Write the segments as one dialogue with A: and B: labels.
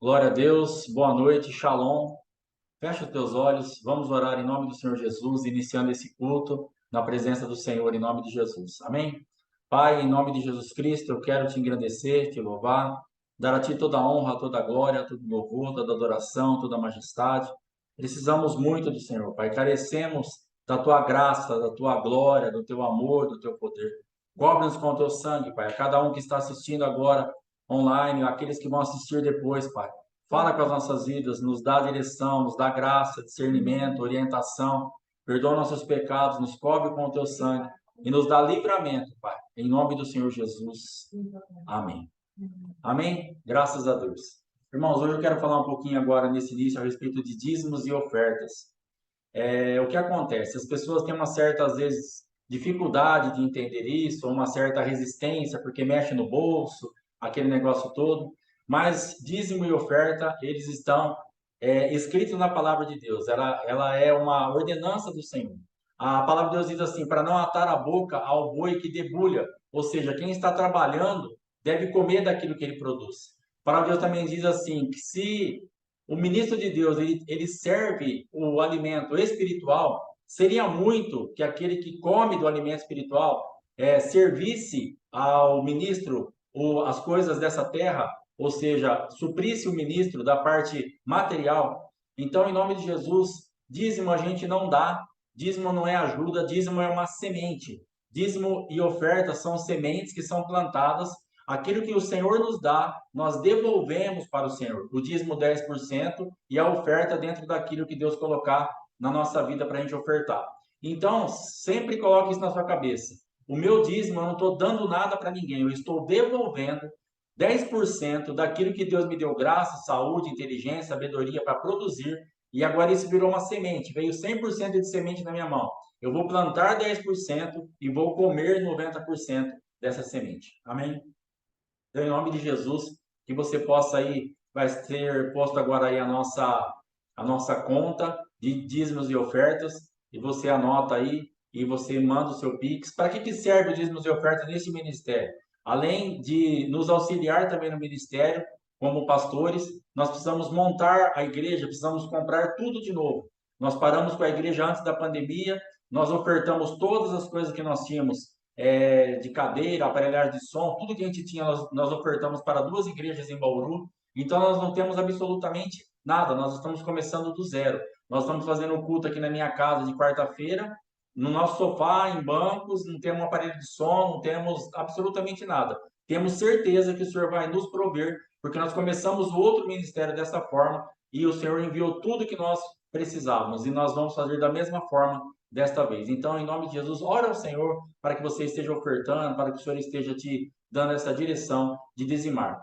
A: Glória a Deus, boa noite, shalom. Fecha os teus olhos, vamos orar em nome do Senhor Jesus, iniciando esse culto na presença do Senhor, em nome de Jesus. Amém? Pai, em nome de Jesus Cristo, eu quero te engrandecer, te louvar, dar a ti toda a honra, toda a glória, todo o louvor, toda a adoração, toda a majestade. Precisamos muito do Senhor, Pai, carecemos da tua graça, da tua glória, do teu amor, do teu poder. Cobre-nos com o teu sangue, Pai, a cada um que está assistindo agora online, aqueles que vão assistir depois, Pai. Fala com as nossas vidas, nos dá direção, nos dá graça, discernimento, orientação. Perdoa nossos pecados, nos cobre com o teu sangue e nos dá livramento, Pai. Em nome do Senhor Jesus. Amém. Amém? Graças a Deus. Irmãos, hoje eu quero falar um pouquinho agora, nesse início, a respeito de dízimos e ofertas. O que acontece? As pessoas têm uma certa, às vezes, dificuldade de entender isso, ou uma certa resistência, porque mexe no bolso, aquele negócio todo. Mas dízimo e oferta, eles estão escritos na palavra de Deus. Ela é uma ordenança do Senhor. A palavra de Deus diz assim: para não atar a boca ao boi que debulha. Ou seja, quem está trabalhando deve comer daquilo que ele produz. A palavra de Deus também diz assim, que se o ministro de Deus ele serve o alimento espiritual, seria muito que aquele que come do alimento espiritual servisse ao ministro as coisas dessa terra, ou seja, suprisse o ministro da parte material. Então, em nome de Jesus, dízimo a gente não dá, dízimo não é ajuda, dízimo é uma semente. Dízimo e oferta são sementes que são plantadas. Aquilo que o Senhor nos dá, nós devolvemos para o Senhor. O dízimo 10% e a oferta dentro daquilo que Deus colocar na nossa vida para a gente ofertar. Então, sempre coloque isso na sua cabeça. O meu dízimo, eu não estou dando nada para ninguém, eu estou devolvendo 10% daquilo que Deus me deu graça, saúde, inteligência, sabedoria para produzir. E agora isso virou uma semente, veio 100% de semente na minha mão. Eu vou plantar 10% e vou comer 90% dessa semente. Amém? Então, em nome de Jesus, que você possa aí, vai ser posto agora aí a nossa conta de dízimos e ofertas, e você anota aí e você manda o seu Pix. Para que serve o dízimos e ofertas nesse ministério? Além de nos auxiliar também no ministério, como pastores, nós precisamos montar a igreja, precisamos comprar tudo de novo. Nós paramos com a igreja antes da pandemia, nós ofertamos todas as coisas que nós tínhamos de cadeira, aparelhagem de som, tudo que a gente tinha, nós ofertamos para 2 igrejas em Bauru. Então, nós não temos absolutamente nada, nós estamos começando do zero. Nós estamos fazendo o culto aqui na minha casa de quarta-feira, no nosso sofá, em bancos, não temos um aparelho de som, não temos absolutamente nada. Temos certeza que o Senhor vai nos prover, porque nós começamos o outro ministério dessa forma e o Senhor enviou tudo que nós precisávamos e nós vamos fazer da mesma forma desta vez. Então, em nome de Jesus, ora ao Senhor para que você esteja ofertando, para que o Senhor esteja te dando essa direção de dizimar.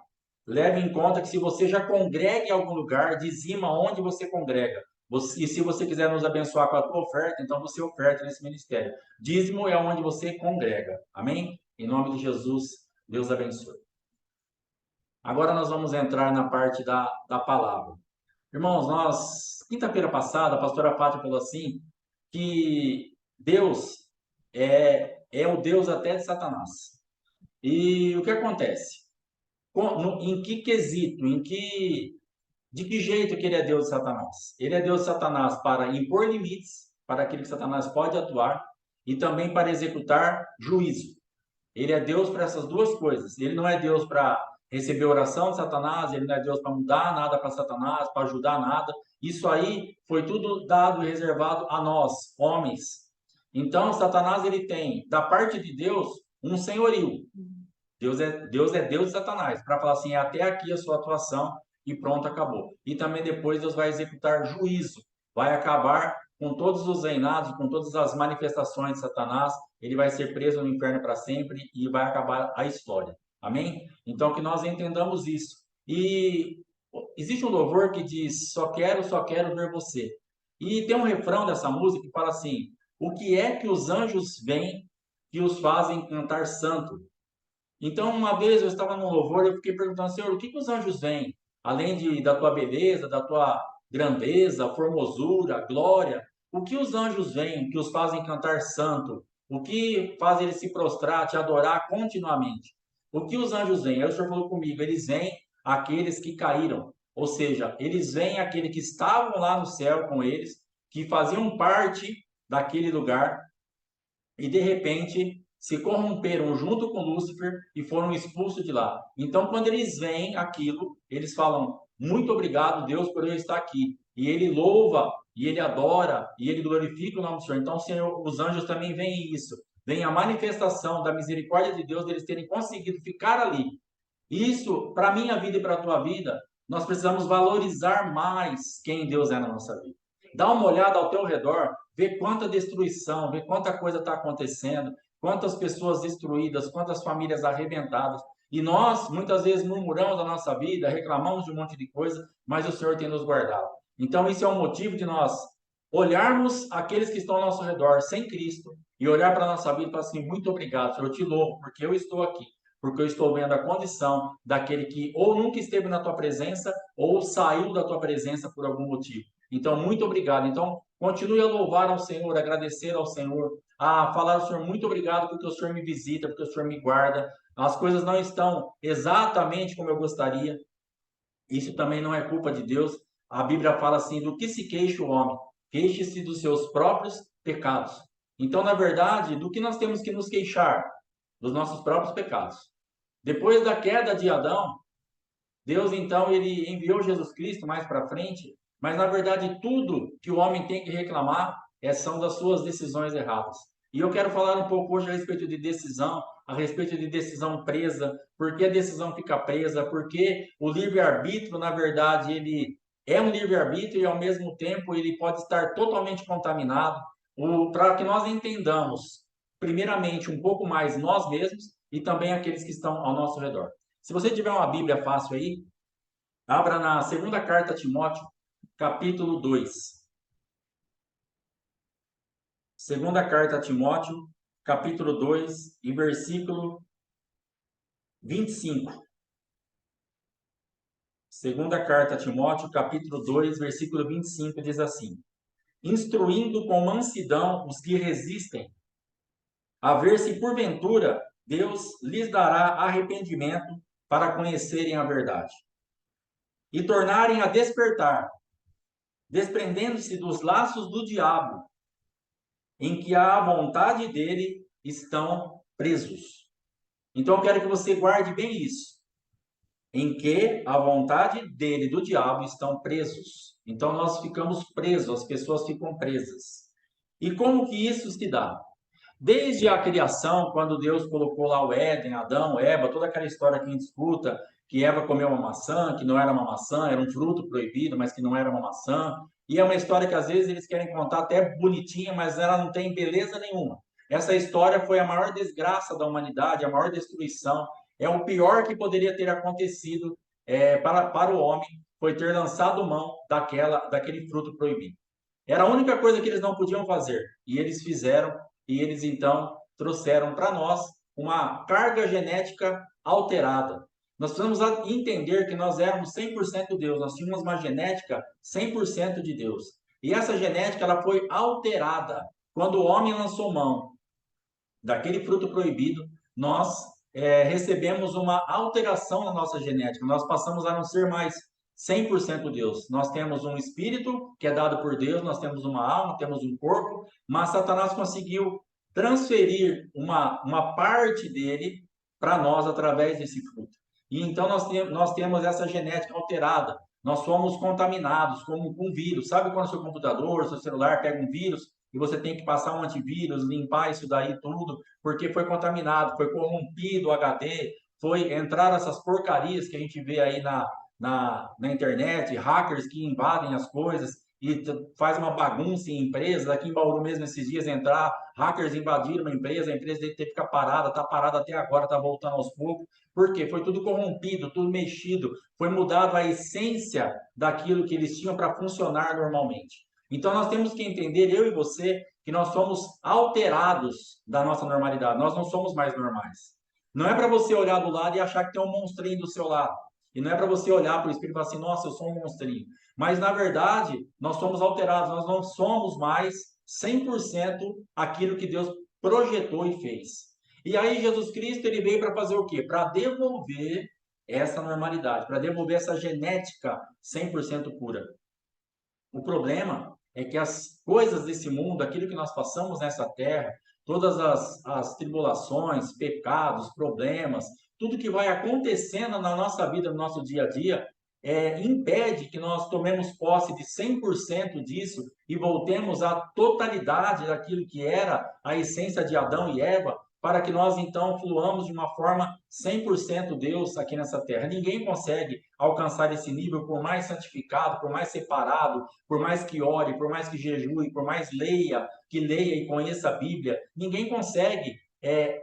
A: Leve em conta que se você já congrega em algum lugar, dizima onde você congrega. E se você quiser nos abençoar com a tua oferta, então você oferta nesse ministério. Dízimo é onde você congrega. Amém? Em nome de Jesus, Deus abençoe. Agora nós vamos entrar na parte da palavra. Irmãos, quinta-feira passada, a pastora Fátima falou assim, que Deus é o Deus até de Satanás. E o que acontece? Em que quesito, de que jeito que ele é Deus de Satanás? Ele é Deus de Satanás para impor limites para aquilo que Satanás pode atuar e também para executar juízo. Ele é Deus para essas duas coisas. Ele não é Deus para receber oração de Satanás, ele não é Deus para mudar nada para Satanás, para ajudar nada. Isso aí foi tudo dado e reservado a nós, homens. Então, Satanás ele tem, da parte de Deus, um senhorio. Deus é Deus de Satanás, para falar assim, até aqui a sua atuação e pronto, acabou. E também depois Deus vai executar juízo, vai acabar com todos os reinados, com todas as manifestações de Satanás, ele vai ser preso no inferno para sempre e vai acabar a história. Amém? Então que nós entendamos isso. E existe um louvor que diz: só quero ver você. E tem um refrão dessa música que fala assim: o que é que os anjos veem que os fazem cantar santo? Então, uma vez eu estava no louvor e eu fiquei perguntando: Senhor, o que os anjos veem? Além da tua beleza, da tua grandeza, formosura, glória, o que os anjos veem que os fazem cantar santo? O que faz eles se prostrar, te adorar continuamente? O que os anjos veem? Aí o Senhor falou comigo: eles veem aqueles que caíram. Ou seja, eles veem aquele que estavam lá no céu com eles, que faziam parte daquele lugar, e de repente se corromperam junto com Lúcifer e foram expulsos de lá. Então, quando eles veem aquilo, eles falam: muito obrigado, Deus, por eu estar aqui. E ele louva, e ele adora, e ele glorifica o nome do Senhor. Então, o Senhor, os anjos também veem isso. Vem a manifestação da misericórdia de Deus, deles terem conseguido ficar ali. Isso, para a minha vida e para a tua vida, nós precisamos valorizar mais quem Deus é na nossa vida. Dá uma olhada ao teu redor, vê quanta destruição, vê quanta coisa está acontecendo, quantas pessoas destruídas, quantas famílias arrebentadas. E nós, muitas vezes, murmuramos da nossa vida, reclamamos de um monte de coisa, mas o Senhor tem nos guardado. Então, isso é um motivo de nós olharmos aqueles que estão ao nosso redor sem Cristo e olhar para a nossa vida e falar assim: muito obrigado, Senhor, eu te louvo, porque eu estou aqui, porque eu estou vendo a condição daquele que ou nunca esteve na tua presença ou saiu da tua presença por algum motivo. Então, muito obrigado. Então, continue a louvar ao Senhor, a agradecer ao Senhor, a falar ao Senhor: muito obrigado porque o Senhor me visita, porque o Senhor me guarda. As coisas não estão exatamente como eu gostaria. Isso também não é culpa de Deus. A Bíblia fala assim: do que se queixa o homem? Queixe-se dos seus próprios pecados. Então, na verdade, do que nós temos que nos queixar? Dos nossos próprios pecados. Depois da queda de Adão, Deus então ele enviou Jesus Cristo mais para frente, mas na verdade tudo que o homem tem que reclamar são das suas decisões erradas. E eu quero falar um pouco hoje a respeito de decisão, a respeito de decisão presa, por que a decisão fica presa, porque o livre-arbítrio, na verdade, ele é um livre-arbítrio e ao mesmo tempo ele pode estar totalmente contaminado, para que nós entendamos, primeiramente, um pouco mais nós mesmos e também aqueles que estão ao nosso redor. Se você tiver uma Bíblia fácil aí, abra na segunda carta a Timóteo, capítulo 2. Segunda carta a Timóteo, capítulo 2, e versículo 25. Segunda carta a Timóteo, capítulo 2, versículo 25, diz assim: instruindo com mansidão os que resistem, a ver se porventura Deus lhes dará arrependimento para conhecerem a verdade e tornarem a despertar, desprendendo-se dos laços do diabo, em que a vontade dele estão presos. Então eu quero que você guarde bem isso. Em que a vontade dele, do diabo, estão presos. Então nós ficamos presos, as pessoas ficam presas. E como que isso se dá? Desde a criação, quando Deus colocou lá o Éden, Adão, Eva, toda aquela história que a gente escuta, que Eva comeu uma maçã, que não era uma maçã, era um fruto proibido, mas que não era uma maçã. E é uma história que às vezes eles querem contar até bonitinha, mas ela não tem beleza nenhuma. Essa história foi a maior desgraça da humanidade, a maior destruição. É o pior que poderia ter acontecido para o homem, foi ter lançado mão daquele fruto proibido. Era a única coisa que eles não podiam fazer. E eles fizeram, e eles então trouxeram para nós uma carga genética alterada. Nós precisamos entender que nós éramos 100% Deus, nós tínhamos uma genética 100% de Deus. E essa genética ela foi alterada. Quando o homem lançou mão daquele fruto proibido, nós recebemos uma alteração na nossa genética. Nós passamos a não ser mais 100% Deus. Nós temos um espírito que é dado por Deus, nós temos uma alma, temos um corpo, mas Satanás conseguiu transferir uma parte dele para nós através desse fruto. E então nós temos essa genética alterada. Nós somos contaminados com vírus. Sabe quando seu computador, seu celular pega um vírus e você tem que passar um antivírus, limpar isso daí tudo, porque foi contaminado, foi corrompido o HD, foi entrar essas porcarias que a gente vê aí na internet, hackers que invadem as coisas e faz uma bagunça em empresas. Aqui em Bauru mesmo, esses dias, hackers invadiram uma empresa, a empresa teve que ficar parada, está parada até agora, está voltando aos poucos. Por quê? Foi tudo corrompido, tudo mexido, foi mudado a essência daquilo que eles tinham para funcionar normalmente. Então nós temos que entender, eu e você, que nós somos alterados da nossa normalidade, nós não somos mais normais. Não é para você olhar do lado e achar que tem um monstrinho do seu lado. E não é para você olhar para o espírito e falar assim: nossa, eu sou um monstrinho. Mas na verdade, nós somos alterados, nós não somos mais 100% aquilo que Deus projetou e fez. E aí Jesus Cristo ele veio para fazer o quê? Para devolver essa normalidade, para devolver essa genética 100% pura. O problema é que as coisas desse mundo, aquilo que nós passamos nessa terra, todas as tribulações, pecados, problemas, tudo que vai acontecendo na nossa vida, no nosso dia a dia, impede que nós tomemos posse de 100% disso e voltemos à totalidade daquilo que era a essência de Adão e Eva, para que nós então fluamos de uma forma 100% Deus aqui nessa terra. Ninguém consegue alcançar esse nível por mais santificado, por mais separado, por mais que ore, por mais que jejue, por mais que leia e conheça a Bíblia, ninguém consegue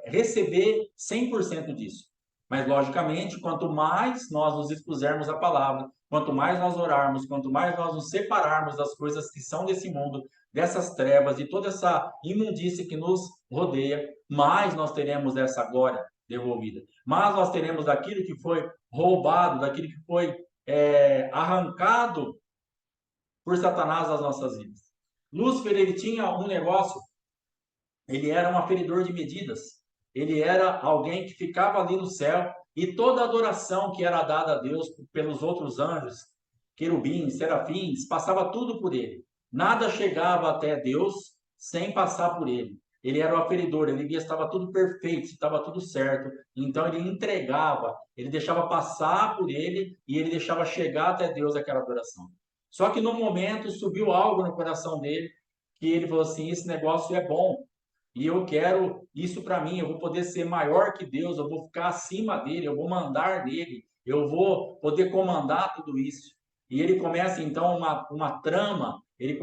A: receber 100% disso. Mas, logicamente, quanto mais nós nos expusermos à palavra, quanto mais nós orarmos, quanto mais nós nos separarmos das coisas que são desse mundo, dessas trevas, de toda essa imundície que nos rodeia, mais nós teremos essa glória devolvida. Mas nós teremos daquilo que foi roubado, daquilo que foi arrancado por Satanás das nossas vidas. Lúcifer, ele tinha um negócio, ele era um aferidor de medidas, ele era alguém que ficava ali no céu e toda a adoração que era dada a Deus pelos outros anjos, querubins, serafins, passava tudo por ele. Nada chegava até Deus sem passar por ele. Ele era o aferidor, ele via se estava tudo perfeito, se estava tudo certo. Então ele entregava, ele deixava passar por ele e ele deixava chegar até Deus aquela adoração. Só que no momento subiu algo no coração dele que ele falou assim: esse negócio é bom, e eu quero isso para mim, eu vou poder ser maior que Deus, eu vou ficar acima dele, eu vou mandar nele, eu vou poder comandar tudo isso. E ele começa então uma trama, ele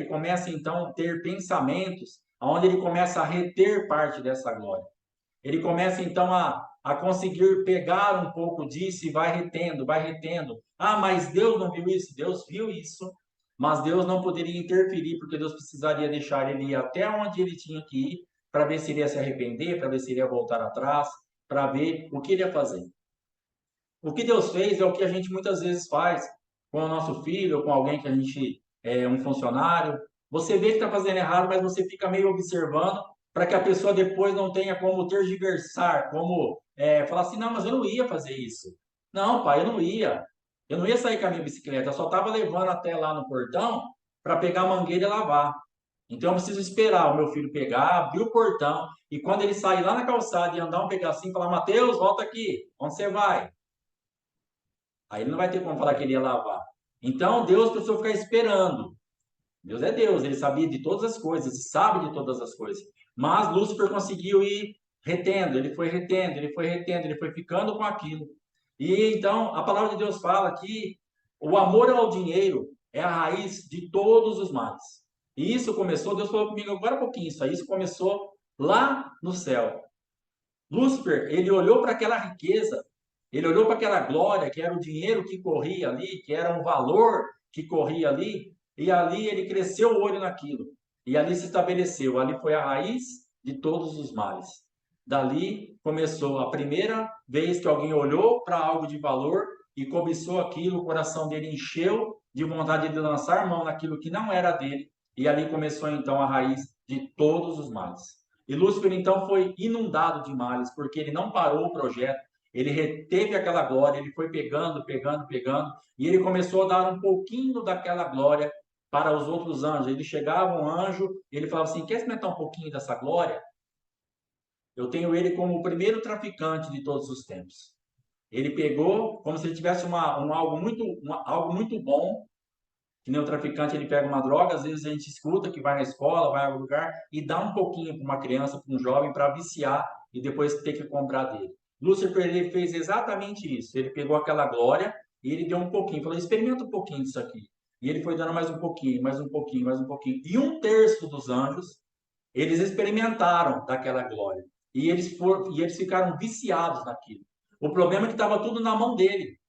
A: começa então a ter pensamentos, onde ele começa a reter parte dessa glória. Ele começa então a conseguir pegar um pouco disso e vai retendo, vai retendo. Ah, mas Deus não viu isso? Deus viu isso, mas Deus não poderia interferir, porque Deus precisaria deixar ele ir até onde ele tinha que ir, para ver se ele ia se arrepender, para ver se ele ia voltar atrás, para ver o que ele ia fazer. O que Deus fez é o que a gente muitas vezes faz com o nosso filho, ou com alguém que a gente é um funcionário. Você vê que está fazendo errado, mas você fica meio observando para que a pessoa depois não tenha como tergiversar, como falar assim: não, mas eu não ia fazer isso. Não, pai, eu não ia. Eu não ia sair com a minha bicicleta, eu só estava levando até lá no portão para pegar a mangueira e lavar. Então eu preciso esperar o meu filho pegar, abrir o portão, e quando ele sair lá na calçada e andar um pedacinho, falar: Mateus, volta aqui, onde você vai? Aí ele não vai ter como falar que ele ia lavar. Então Deus precisou ficar esperando. Deus é Deus, ele sabia de todas as coisas e sabe de todas as coisas. Mas Lúcifer conseguiu ir retendo, ele foi retendo, ele foi retendo, ele foi ficando com aquilo. E então a palavra de Deus fala que o amor ao dinheiro é a raiz de todos os males. E isso começou, Deus falou comigo agora há pouquinho, isso começou lá no céu. Lúcifer, ele olhou para aquela riqueza, ele olhou para aquela glória, que era o dinheiro que corria ali, que era um valor que corria ali, e ali ele cresceu o olho naquilo. E ali se estabeleceu, ali foi a raiz de todos os males. Dali começou a primeira vez que alguém olhou para algo de valor e cobiçou aquilo, o coração dele encheu de vontade de lançar mão naquilo que não era dele, e ali começou então a raiz de todos os males. E Lúcifer então foi inundado de males, porque ele não parou o projeto, ele reteve aquela glória, ele foi pegando, pegando, pegando, e ele começou a dar um pouquinho daquela glória para os outros anjos. Ele chegava um anjo, e ele falava assim: quer experimentar um pouquinho dessa glória? Eu tenho ele como o primeiro traficante de todos os tempos. Ele pegou como se ele tivesse algo muito bom, que nem o traficante, ele pega uma droga, às vezes a gente escuta que vai na escola, vai a algum lugar e dá um pouquinho para uma criança, para um jovem, para viciar e depois ter que comprar dele. Lúcifer, ele fez exatamente isso. Ele pegou aquela glória e ele deu um pouquinho, falou: experimenta um pouquinho disso aqui. E ele foi dando mais um pouquinho, mais um pouquinho, mais um pouquinho. E um terço dos anjos, eles experimentaram daquela glória. E eles ficaram viciados naquilo. O problema é que estava tudo na mão dele.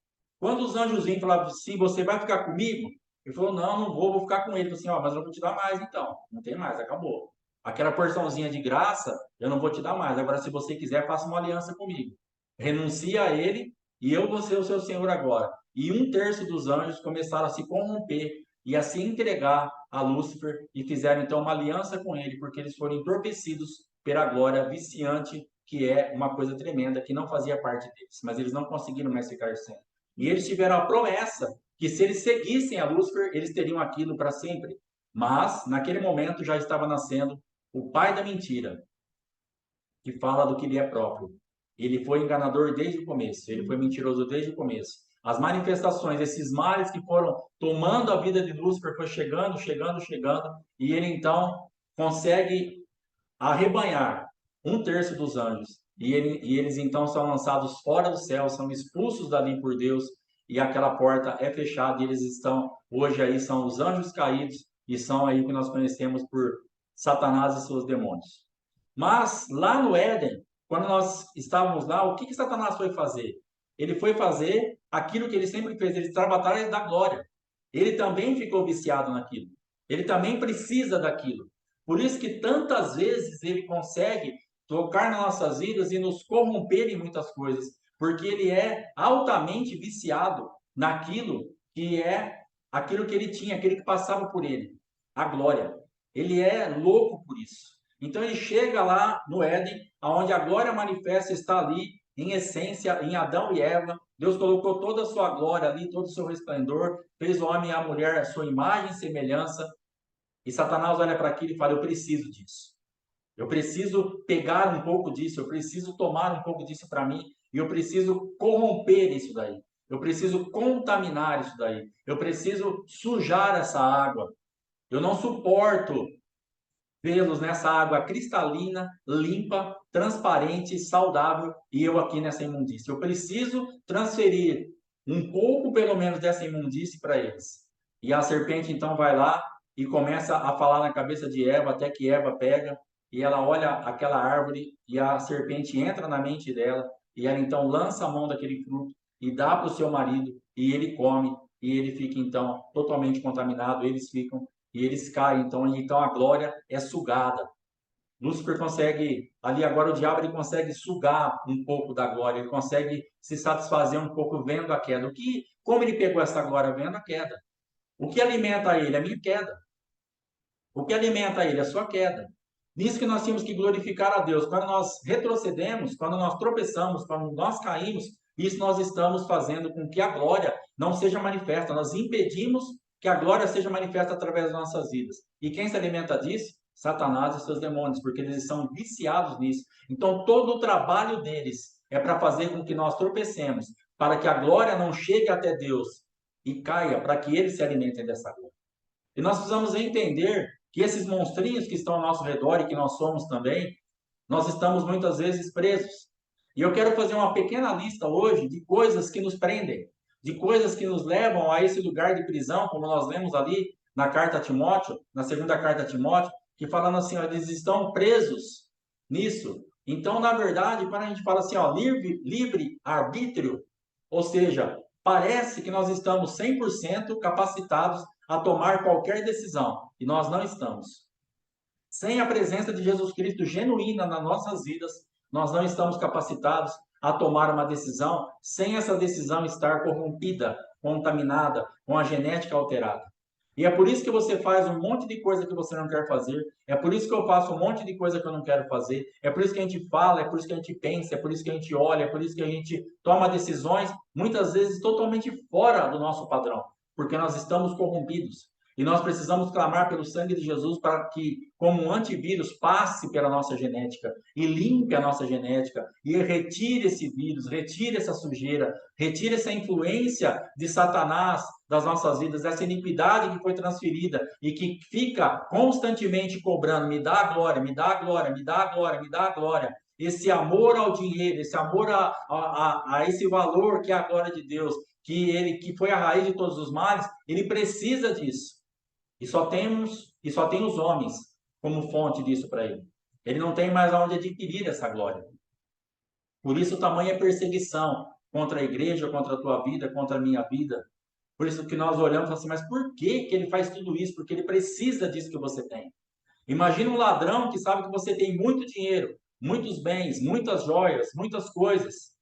A: Quando os anjos vinham e falavam assim: você vai ficar comigo? Ele falou: não, não vou ficar com ele. Ele falou assim: ó, mas eu vou te dar mais então. Não tem mais, acabou. Aquela porçãozinha de graça, eu não vou te dar mais. Agora, se você quiser, faça uma aliança comigo. Renuncia a ele e eu vou ser o seu senhor agora. E um terço dos anjos começaram a se corromper e a se entregar a Lúcifer e fizeram então uma aliança com ele, porque eles foram entorpecidos pela glória viciante que é uma coisa tremenda, que não fazia parte deles, mas eles não conseguiram mais ficar sem. E eles tiveram a promessa que se eles seguissem a Lúcifer, eles teriam aquilo para sempre. Mas, naquele momento, já estava nascendo o pai da mentira, que fala do que lhe é próprio. Ele foi enganador desde o começo, ele foi mentiroso desde o começo. As manifestações, esses males que foram tomando a vida de Lúcifer, foi chegando, chegando, chegando, e ele então consegue arrebanhar um terço dos anjos. E eles então são lançados fora do céu, são expulsos dali por Deus, e aquela porta é fechada, e eles estão, hoje aí são os anjos caídos, e são aí o que nós conhecemos por Satanás e seus demônios. Mas lá no Éden, quando nós estávamos lá, o que Satanás foi fazer? Ele foi fazer aquilo que ele sempre fez, ele estava atrás da glória. Ele também ficou viciado naquilo. Ele também precisa daquilo. Por isso que tantas vezes ele consegue tocar nas nossas vidas e nos corromper em muitas coisas, porque ele é altamente viciado naquilo que é aquilo que ele tinha, aquele que passava por ele, a glória. Ele é louco por isso. Então ele chega lá no Éden, aonde a glória manifesta está ali em essência em Adão e Eva. Deus colocou toda a sua glória ali, todo o seu resplendor, fez o homem e a mulher a sua imagem e semelhança. E Satanás olha para aquilo e fala: eu preciso disso. Eu preciso pegar um pouco disso, eu preciso tomar um pouco disso para mim, e eu preciso corromper isso daí. Eu preciso contaminar isso daí. Eu preciso sujar essa água. Eu não suporto vê-los nessa água cristalina, limpa, transparente, saudável, e eu aqui nessa imundície. Eu preciso transferir um pouco, pelo menos, dessa imundície para eles. E a serpente então vai lá e começa a falar na cabeça de Eva, até que Eva pega e ela olha aquela árvore e a serpente entra na mente dela e ela então lança a mão daquele fruto e dá para o seu marido e ele come e ele fica então totalmente contaminado, eles ficam e eles caem, então a glória é sugada. Lúcifer consegue, ali agora o diabo ele consegue sugar um pouco da glória, ele consegue se satisfazer um pouco vendo a queda. Como ele pegou essa glória vendo a queda? O que alimenta ele? A minha queda. O que alimenta ele? A sua queda. Nisso que nós temos que glorificar a Deus. Quando nós retrocedemos, quando nós tropeçamos, quando nós caímos, isso nós estamos fazendo com que a glória não seja manifesta. Nós impedimos que a glória seja manifesta através das nossas vidas. E quem se alimenta disso? Satanás e seus demônios, porque eles são viciados nisso. Então, todo o trabalho deles é para fazer com que nós tropecemos, para que a glória não chegue até Deus e caia, para que eles se alimentem dessa glória. E nós precisamos entender que esses monstrinhos que estão ao nosso redor e que nós somos também, nós estamos muitas vezes presos. E eu quero fazer uma pequena lista hoje de coisas que nos prendem, de coisas que nos levam a esse lugar de prisão, como nós lemos ali na carta a Timóteo, na segunda carta a Timóteo, que falando assim, ó, eles estão presos nisso. Então, na verdade, quando a gente fala assim, ó, livre arbítrio, ou seja, parece que nós estamos 100% capacitados a tomar qualquer decisão, e nós não estamos. Sem a presença de Jesus Cristo genuína nas nossas vidas, nós não estamos capacitados a tomar uma decisão sem essa decisão estar corrompida, contaminada, com a genética alterada. E é por isso que você faz um monte de coisa que você não quer fazer, é por isso que eu faço um monte de coisa que eu não quero fazer, é por isso que a gente fala, é por isso que a gente pensa, é por isso que a gente olha, é por isso que a gente toma decisões, muitas vezes totalmente fora do nosso padrão, porque nós estamos corrompidos. E nós precisamos clamar pelo sangue de Jesus para que, como um antivírus, passe pela nossa genética e limpe a nossa genética e retire esse vírus, retire essa sujeira, retire essa influência de Satanás das nossas vidas, essa iniquidade que foi transferida e que fica constantemente cobrando: me dá a glória, me dá a glória, me dá a glória, me dá a glória. Esse amor ao dinheiro, esse amor a esse valor que é a glória de Deus, que foi a raiz de todos os males, ele precisa disso. E só tem os homens como fonte disso para ele. Ele não tem mais aonde adquirir essa glória. Por isso tamanha perseguição contra a igreja, contra a tua vida, contra a minha vida. Por isso que nós olhamos assim, mas por que ele faz tudo isso? Porque ele precisa disso que você tem. Imagina um ladrão que sabe que você tem muito dinheiro, muitos bens, muitas joias, muitas coisas.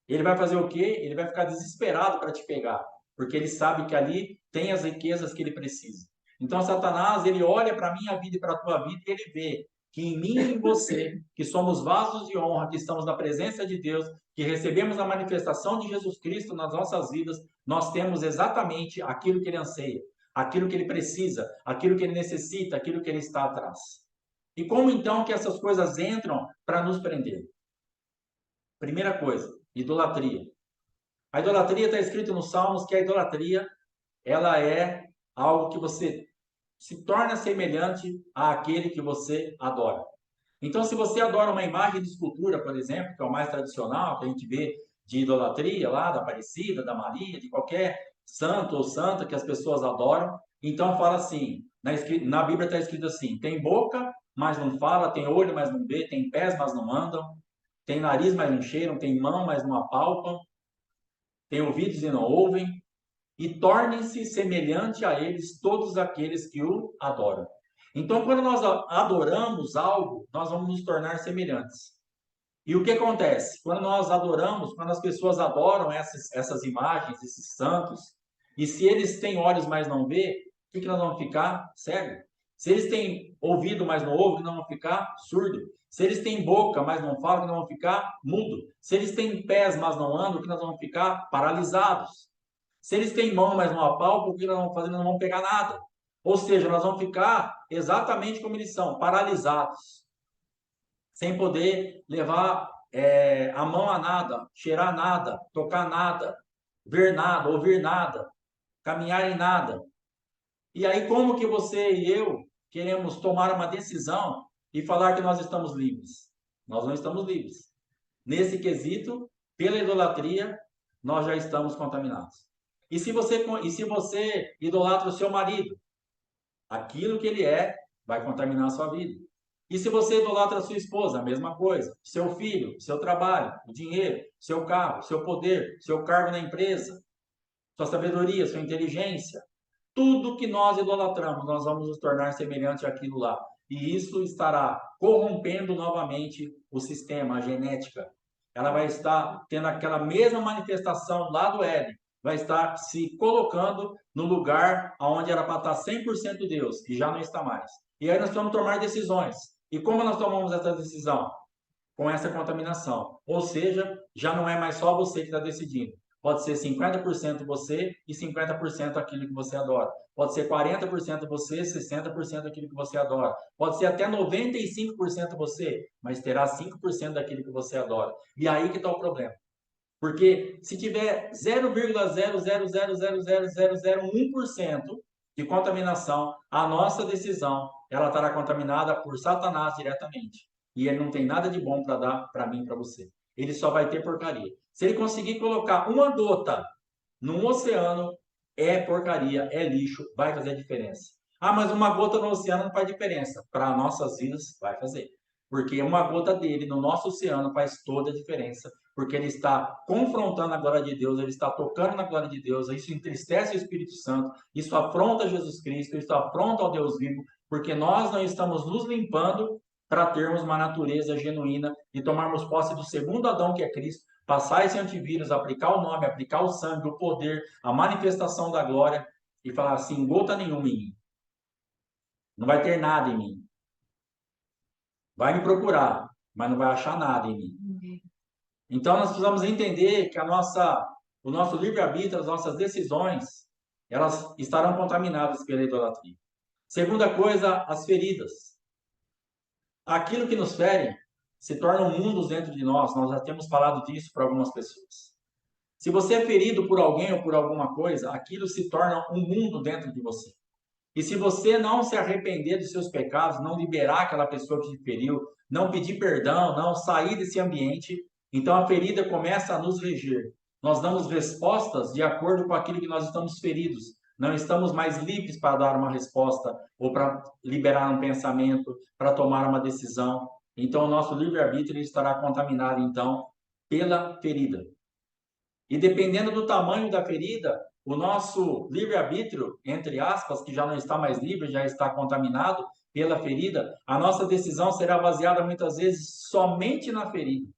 A: Ele vai fazer o quê? Ele vai ficar desesperado para te pegar, porque ele sabe que ali tem as riquezas que ele precisa. Então, Satanás, ele olha para a minha vida e para a tua vida e ele vê que em mim e em você, que somos vasos de honra, que estamos na presença de Deus, que recebemos a manifestação de Jesus Cristo nas nossas vidas, nós temos exatamente aquilo que ele anseia, aquilo que ele precisa, aquilo que ele necessita, aquilo que ele está atrás. E como então que essas coisas entram para nos prender? Primeira coisa, idolatria. A idolatria está escrito nos Salmos que a idolatria ela é algo que você se torna semelhante àquele que você adora. Então, se você adora uma imagem de escultura, por exemplo, que é o mais tradicional, que a gente vê de idolatria lá, da Aparecida, da Maria, de qualquer santo ou santa que as pessoas adoram, então fala assim, na Bíblia está escrito assim, tem boca, mas não fala, tem olho, mas não vê, tem pés, mas não andam, tem nariz, mas não cheiram, tem mão, mas não apalpam, tem ouvidos e não ouvem, e tornem-se semelhante a eles todos aqueles que o adoram. Então, quando nós adoramos algo, nós vamos nos tornar semelhantes. E o que acontece? Quando nós adoramos, quando as pessoas adoram essas imagens, esses santos, e se eles têm olhos, mas não vê, o que nós vamos ficar? Cego. Se eles têm ouvido, mas não ouvem, nós vamos ficar surdo. Se eles têm boca, mas não falam, nós vamos ficar mudo. Se eles têm pés, mas não andam, que nós vamos ficar paralisados. Se eles têm mão, mas não apalpam, o que nós vamos fazer? Nós não vamos pegar nada. Ou seja, nós vamos ficar exatamente como eles são, paralisados, sem poder levar a mão a nada, cheirar nada, tocar nada, ver nada, ouvir nada, caminhar em nada. E aí, como que você e eu queremos tomar uma decisão e falar que nós estamos livres? Nós não estamos livres. Nesse quesito, pela idolatria, nós já estamos contaminados. E se você idolatra o seu marido, aquilo que ele vai contaminar a sua vida. E se você idolatra a sua esposa, a mesma coisa. Seu filho, seu trabalho, o dinheiro, seu carro, seu poder, seu cargo na empresa, sua sabedoria, sua inteligência. Tudo que nós idolatramos, nós vamos nos tornar semelhante àquilo lá. E isso estará corrompendo novamente o sistema, a genética. Ela vai estar tendo aquela mesma manifestação lá do Éden. Vai estar se colocando no lugar onde era para estar 100% Deus, e já não está mais. E aí nós vamos tomar decisões. E como nós tomamos essa decisão? Com essa contaminação. Ou seja, já não é mais só você que está decidindo. Pode ser 50% você e 50% aquilo que você adora. Pode ser 40% você, 60% aquilo que você adora. Pode ser até 95% você, mas terá 5% daquilo que você adora. E aí que está o problema. Porque se tiver 0,0000001% de contaminação, a nossa decisão ela estará contaminada por Satanás diretamente. E ele não tem nada de bom para dar para mim e para você. Ele só vai ter porcaria. Se ele conseguir colocar uma gota num oceano, é porcaria, é lixo, vai fazer diferença. Ah, mas uma gota no oceano não faz diferença. Para nossas vidas, vai fazer. Porque uma gota dele no nosso oceano faz toda a diferença. Porque ele está confrontando a glória de Deus, ele está tocando na glória de Deus. Isso entristece o Espírito Santo, isso afronta Jesus Cristo, isso afronta ao Deus vivo, porque nós não estamos nos limpando para termos uma natureza genuína e tomarmos posse do segundo Adão, que é Cristo, passar esse antivírus, aplicar o nome, aplicar o sangue, o poder, a manifestação da glória e falar assim, gota nenhuma em mim. Não vai ter nada em mim. Vai me procurar, mas não vai achar nada em mim. Então nós precisamos entender que o nosso livre-arbítrio, as nossas decisões, elas estarão contaminadas pela idolatria. Segunda coisa, as feridas. Aquilo que nos fere se tornam mundos dentro de nós. Nós já temos falado disso para algumas pessoas. Se você é ferido por alguém ou por alguma coisa, aquilo se torna um mundo dentro de você. E se você não se arrepender dos seus pecados, não liberar aquela pessoa que te feriu, não pedir perdão, não sair desse ambiente, então a ferida começa a nos reger. Nós damos respostas de acordo com aquilo que nós estamos feridos. Não estamos mais livres para dar uma resposta ou para liberar um pensamento, para tomar uma decisão. Então o nosso livre-arbítrio estará contaminado então pela ferida. E dependendo do tamanho da ferida, o nosso livre-arbítrio, entre aspas, que já não está mais livre, já está contaminado pela ferida, a nossa decisão será baseada muitas vezes somente na ferida.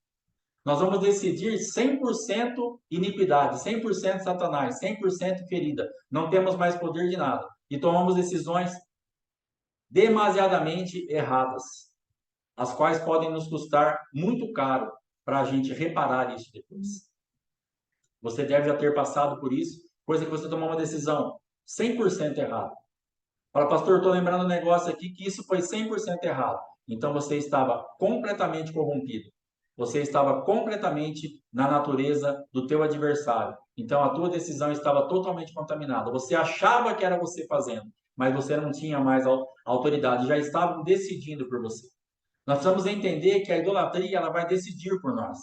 A: Nós vamos decidir 100% iniquidade, 100% Satanás, 100% ferida. Não temos mais poder de nada. E tomamos decisões demasiadamente erradas. as quais podem nos custar muito caro para a gente reparar isso depois. Você deve já ter passado por isso, coisa que você tomou uma decisão 100% errada. Fala, pastor, estou lembrando um negócio aqui que isso foi 100% errado. Então você estava completamente corrompido. Você estava completamente na natureza do teu adversário. Então a tua decisão estava totalmente contaminada. Você achava que era você fazendo, mas você não tinha mais autoridade. Já estavam decidindo por você. Nós precisamos entender que a idolatria ela vai decidir por nós.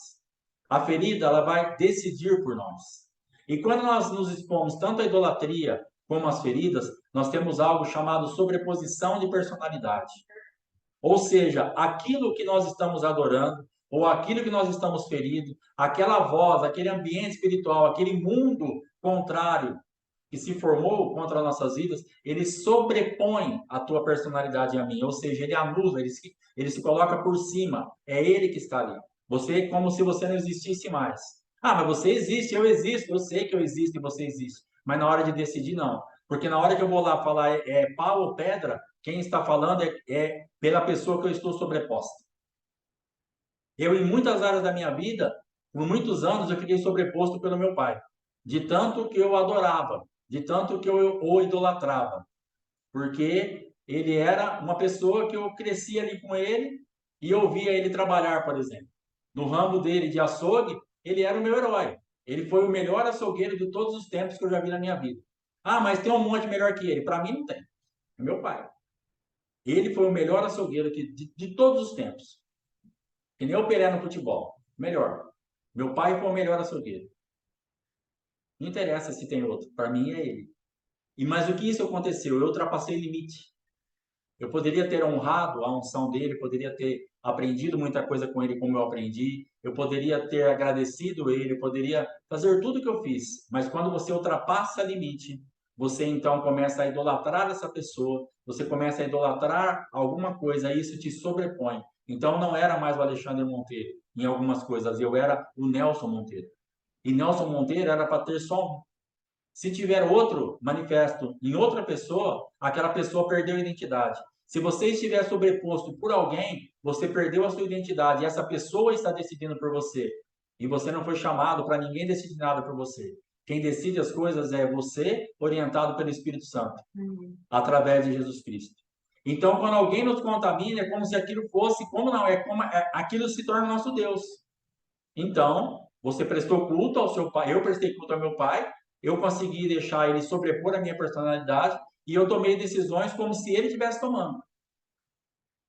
A: A ferida ela vai decidir por nós. E quando nós nos expomos tanto à idolatria como às feridas, nós temos algo chamado sobreposição de personalidade. Ou seja, aquilo que nós estamos adorando, ou aquilo que nós estamos feridos, aquela voz, aquele ambiente espiritual, aquele mundo contrário que se formou contra as nossas vidas, ele sobrepõe a tua personalidade e a minha. Ou seja, ele anula, ele se coloca por cima. É ele que está ali. Você é como se você não existisse mais. Ah, mas você existe, eu existo, eu sei que eu existo e você existe. Mas na hora de decidir, não. Porque na hora que eu vou lá falar é pau ou pedra, quem está falando é pela pessoa que eu estou sobreposta. Eu, em muitas áreas da minha vida, por muitos anos, eu fiquei sobreposto pelo meu pai. De tanto que eu adorava, de tanto que eu o idolatrava. Porque ele era uma pessoa que eu crescia ali com ele e eu via ele trabalhar, por exemplo. No ramo dele de açougue, ele era o meu herói. Ele foi o melhor açougueiro de todos os tempos que eu já vi na minha vida. Ah, mas tem um monte melhor que ele. Para mim, não tem. É meu pai. Ele foi o melhor açougueiro de todos os tempos. Que nem o Pelé no futebol. Melhor. Meu pai foi o melhor açougueiro. Não interessa se tem outro. Para mim é ele. E mas o que isso aconteceu? Eu ultrapassei o limite. Eu poderia ter honrado a unção dele, poderia ter aprendido muita coisa com ele como eu aprendi, eu poderia ter agradecido ele, eu poderia fazer tudo o que eu fiz. Mas quando você ultrapassa o limite, você então começa a idolatrar essa pessoa, você começa a idolatrar alguma coisa, e isso te sobrepõe. Então não era mais o Alexandre Monteiro em algumas coisas, eu era o Nelson Monteiro. E Nelson Monteiro era para ter só um. Se tiver outro manifesto em outra pessoa, aquela pessoa perdeu a identidade. Se você estiver sobreposto por alguém, você perdeu a sua identidade e essa pessoa está decidindo por você. E você não foi chamado para ninguém decidir nada por você. Quem decide as coisas é você, orientado pelo Espírito Santo, através de Jesus Cristo. Então, quando alguém nos contamina, é como se aquilo fosse, como não, aquilo se torna nosso Deus. Então, você prestou culto ao seu pai, eu prestei culto ao meu pai, eu consegui deixar ele sobrepor a minha personalidade e eu tomei decisões como se ele estivesse tomando.